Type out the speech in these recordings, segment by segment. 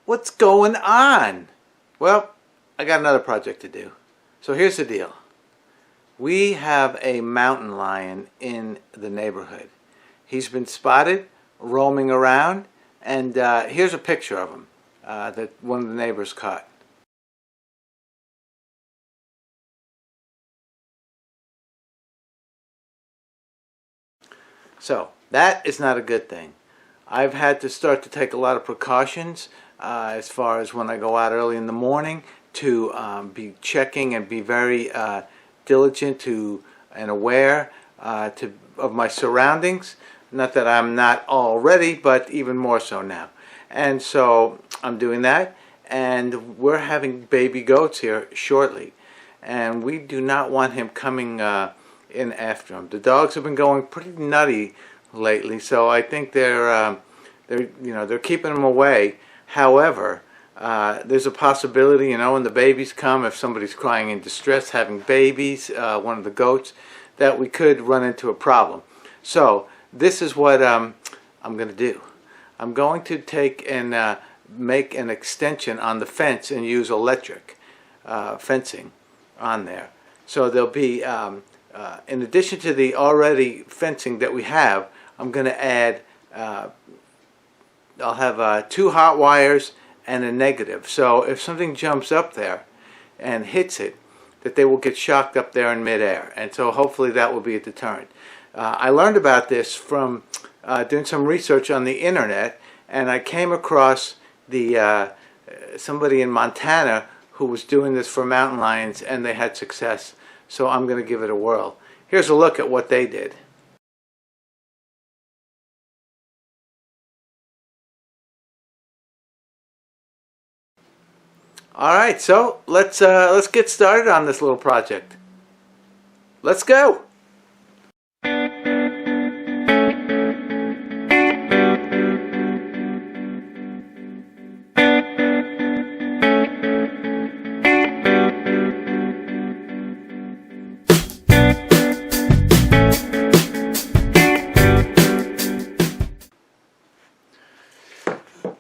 What's going on? Well, I got another project to do. So here's the deal. We have a mountain lion in the neighborhood. He's been spotted roaming around, and here's a picture of him that one of the neighbors caught. So that is not a good thing. I've had to start to take a lot of precautions as far as when I go out early in the morning to be checking and be very diligent and aware of my surroundings. Not that I'm not already, but even more so now. And so I'm doing that, and we're having baby goats here shortly, and we do not want him coming in after him. The dogs have been going pretty nutty lately, so I think they're keeping him away. However, there's a possibility, when the babies come, if somebody's crying in distress having babies, one of the goats, that we could run into a problem. So this is what I'm going to do. I'm going to take and make an extension on the fence and use electric fencing on there. So there'll be, in addition to the already fencing that we have, I'm going to add, I'll have 2 hot wires and a negative. So if something jumps up there and hits it, that they will get shocked up there in midair. And so hopefully that will be a deterrent. I learned about this from doing some research on the internet, and I came across somebody in Montana who was doing this for mountain lions, and they had success. So I'm going to give it a whirl. Here's a look at what they did. Alright, so let's get started on this little project. Let's go!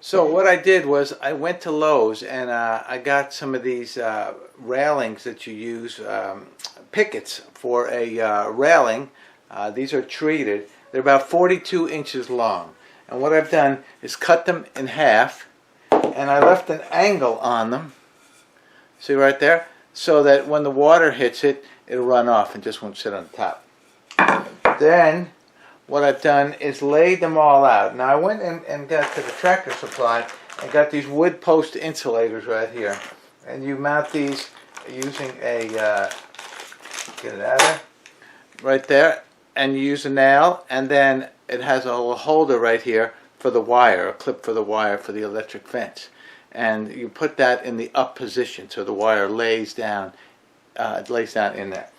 So what I did was I went to Lowe's and I got some of these railings that you use, pickets for a railing. These are treated. They're about 42 inches long. And what I've done is cut them in half, and I left an angle on them, see right there, so that when the water hits it, it'll run off and just won't sit on the top. Then what I've done is laid them all out. Now I went and got to the Tractor Supply and got these wood post insulators right here. And you mount these using a, get it out of there, right there. And you use a nail, and then it has a little holder right here for the wire, a clip for the wire for the electric fence. And you put that in the up position so the wire lays down in there.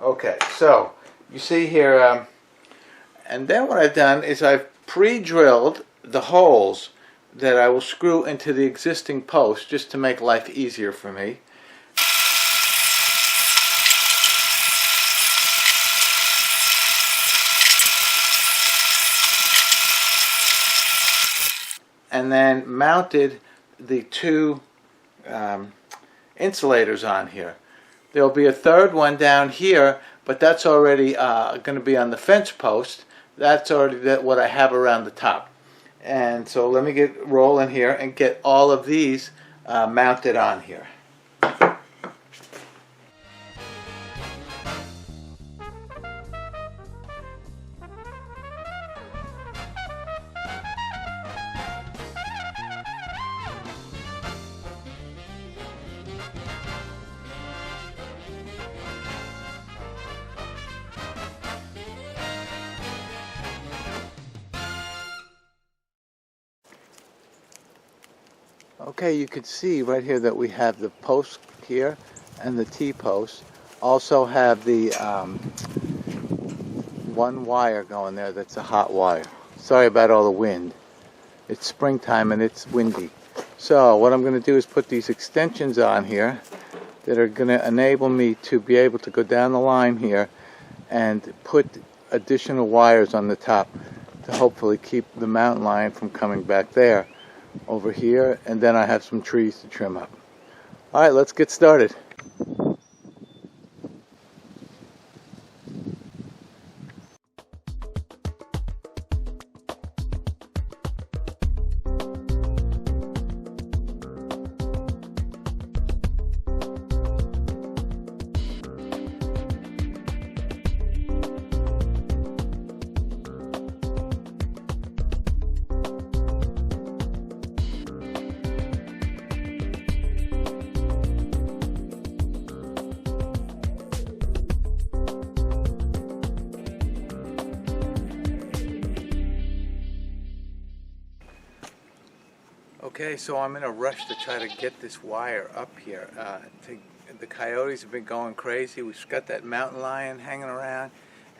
Okay, so you see here, and then what I've done is I've pre-drilled the holes that I will screw into the existing post just to make life easier for me. And then mounted the 2 insulators on here. There'll be a third one down here, but that's already going to be on the fence post. That's already what I have around the top. And so let me get rolling here and get all of these mounted on here. Okay, you can see right here that we have the post here and the T-post. Also have the 1 wire going there that's a hot wire. Sorry about all the wind. It's springtime and it's windy. So what I'm going to do is put these extensions on here that are going to enable me to be able to go down the line here and put additional wires on the top to hopefully keep the mountain lion from coming back there. over here, and then I have some trees to trim up. All right, let's get started. Okay, so I'm in a rush to try to get this wire up here. The coyotes have been going crazy. We've got that mountain lion hanging around,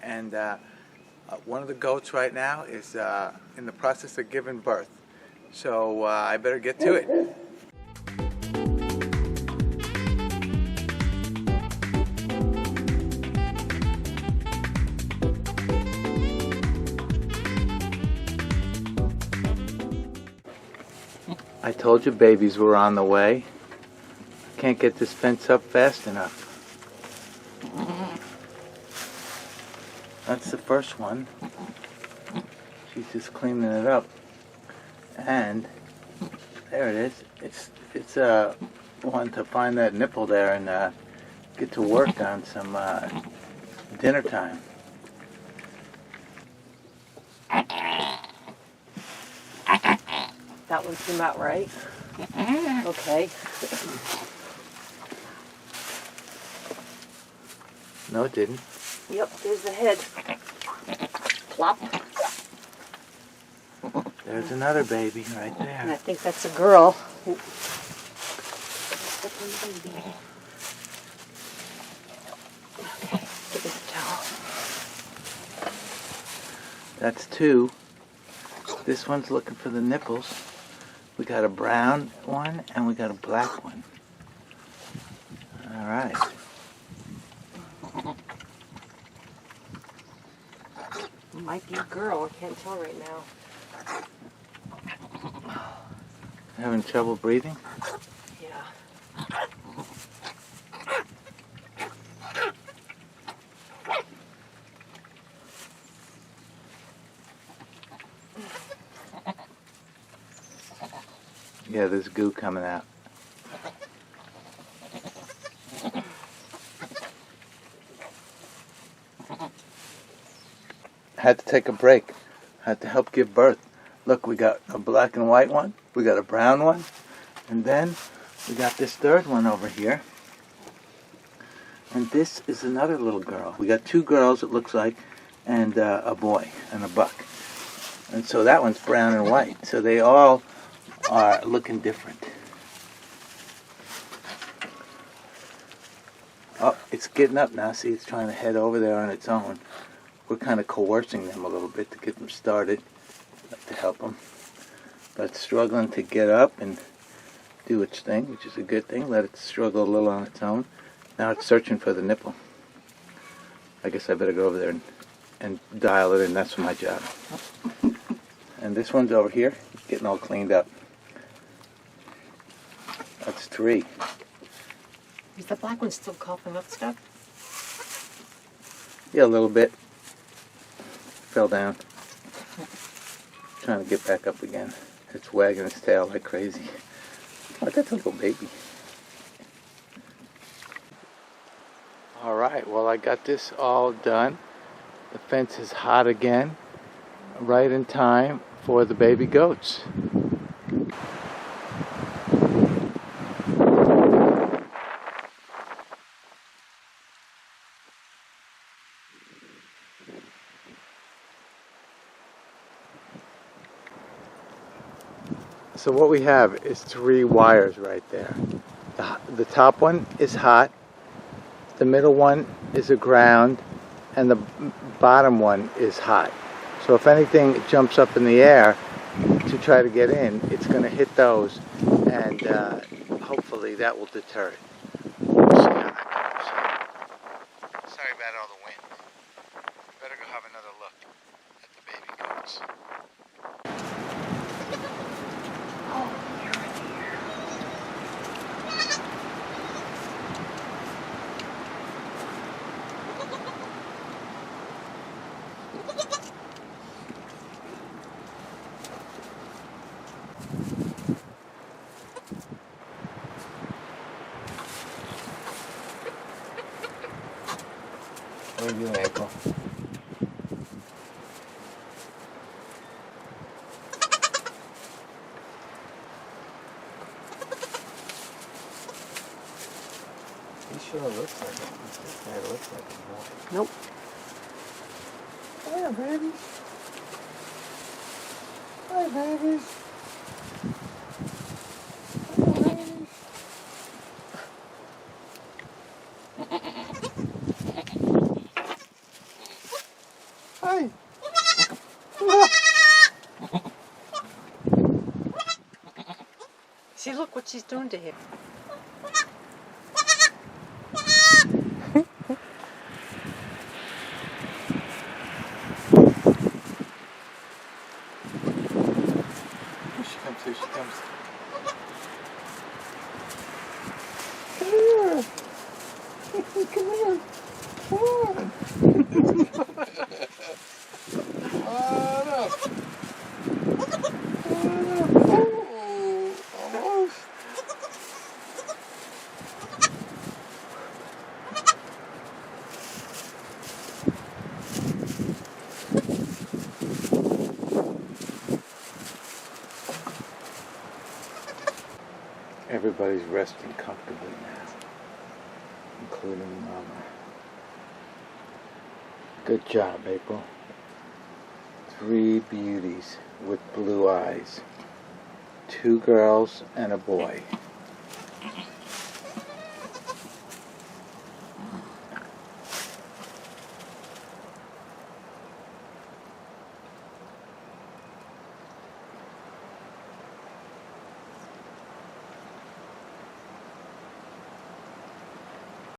and one of the goats right now is in the process of giving birth. So I better get to it. I told you babies were on the way. Can't get this fence up fast enough. That's the first one. She's just cleaning it up. And there it is. It's one to find that nipple there and get to work on some dinner time. That one came out right. Okay. No, it didn't. Yep, there's the head. Plop. There's another baby right And I there. think that's a girl. Okay, give me the towel. That's two. This one's looking for the nipples. We got a brown one and we got a black one. All right. Might be a girl, I can't tell right now. Having trouble breathing? Yeah. Yeah, there's goo coming out. Had to take a break. Had to help give birth. Look, we got a black and white one. We got a brown one. And then we got this third one over here. And this is another little girl. We got two girls, it looks like, and a boy and a buck. And so that one's brown and white. So they all are looking different. Oh, it's getting up now. See, it's trying to head over there on its own. We're kind of coercing them a little bit to get them started, to help them. But it's struggling to get up and do its thing, which is a good thing. Let it struggle a little on its own. Now it's searching for the nipple. I guess I better go over there and dial it in. That's my job. And this one's over here, getting all cleaned up. That's three. Is the black one still coughing up stuff? Yeah, a little bit. Fell down. Trying to get back up again. It's wagging its tail like crazy. Oh, that's a little baby. All right, well, I got this all done. The fence is hot again, right in time for the baby goats. So what we have is three wires right there. The top one is hot, the middle one is a ground, and the bottom one is hot. So if anything jumps up in the air to try to get in, it's going to hit those, and hopefully that will deter it. We'll see how that goes. Sorry about all the wind. Better go have another look at the baby goats. Oh, sure it looks like it. It looks like it. Nope. Hi, babies. Hi, babies. Hi, babies. Hi. See, look what she's doing to him. Here she comes, here she comes. Come here. Come here. Come on. Come on up. Come on up. Oh, almost. Everybody's resting comfortably now, including Mama. Good job, April. 3 beauties with blue eyes. 2 girls and a boy.